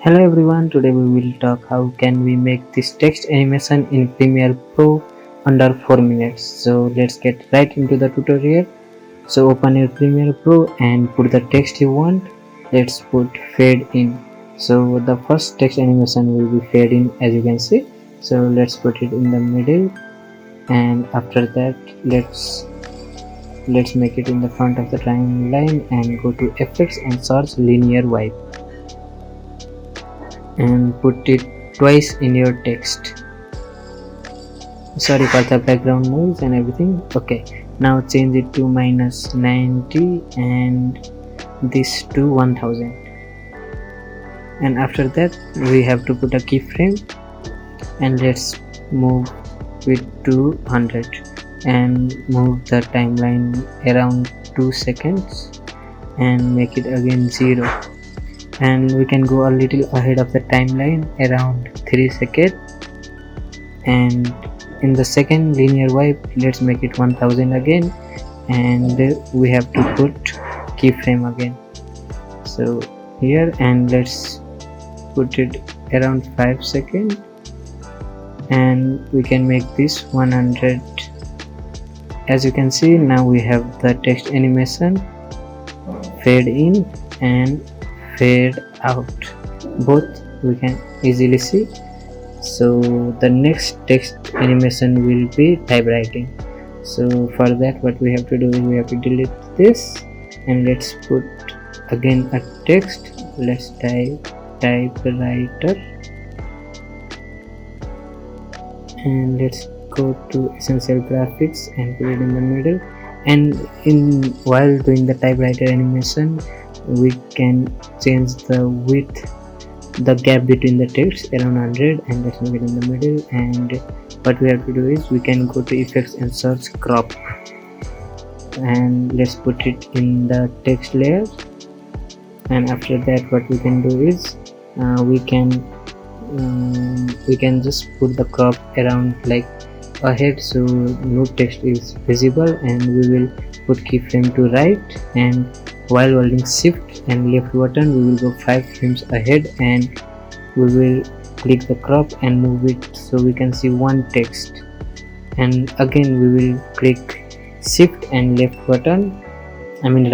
Hello everyone, today we will talk how can we make this text animation in Premiere Pro under 4 minutes. So let's get right into the tutorial. So open your Premiere Pro and put the text you want. Let's put fade in. So the first text animation will be fade in, as you can see. So let's put it in the middle, and after that let's make it in the front of the timeline and go to effects and search linear wipe and put it twice in your text. Sorry for the background noise and everything. Okay, now change it to -90 and this to 1000, and after that we have to put a keyframe and let's move it to 100 and move the timeline around 2 seconds and make it again 0, and we can go a little ahead of the timeline around 3 seconds, and in the second linear wipe let's make it 1000 again, and we have to put keyframe again. So here, and let's put it around 5 seconds, and we can make this 100. As you can see, now we have the text animation fade in and fade out, both we can easily see. So the next text animation will be typewriting. So for that, what we have to do is we have to delete this and let's put again a text. Let's type typewriter and let's go to essential graphics and put it in the middle, and while doing the typewriter animation we can change the width, the gap between the text around 100, and let's make it in the middle. And what we have to do is we can go to effects and search crop, and let's put it in the text layer, and after that what we can do is we can just put the crop around like ahead so no text is visible, and we will put keyframe to right, and while holding shift and left button we will go 5 frames ahead and we will click the crop and move it so we can see one text, and again we will click shift and left button,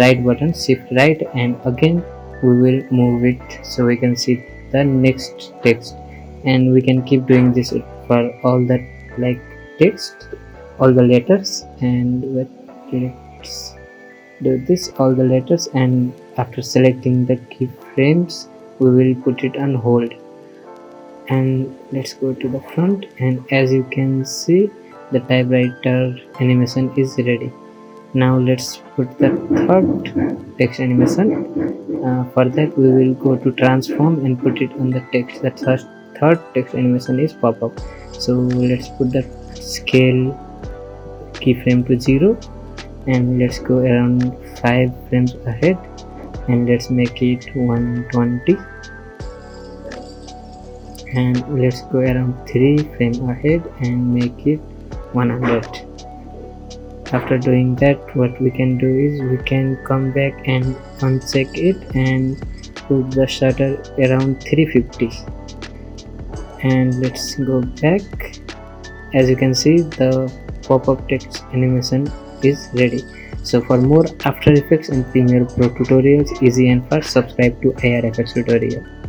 right button, shift right, and again we will move it so we can see the next text, and we can keep doing this for all the text, all the letters, and let's do this all the letters, and after selecting the keyframes we will put it on hold, and let's go to the front, and as you can see the typewriter animation is ready. Now let's put the third text animation. For that we will go to transform and put it on the text. The third text animation is pop-up, so let's put the scale keyframe to 0 and let's go around 5 frames ahead and let's make it 120, and let's go around 3 frames ahead and make it 100. After doing that, what we can do is we can come back and uncheck it and put the shutter around 350, and let's go back. As you can see the pop-up text animation is ready. So for more After Effects and Premiere Pro tutorials, easy and fast, subscribe to AR Effects tutorial.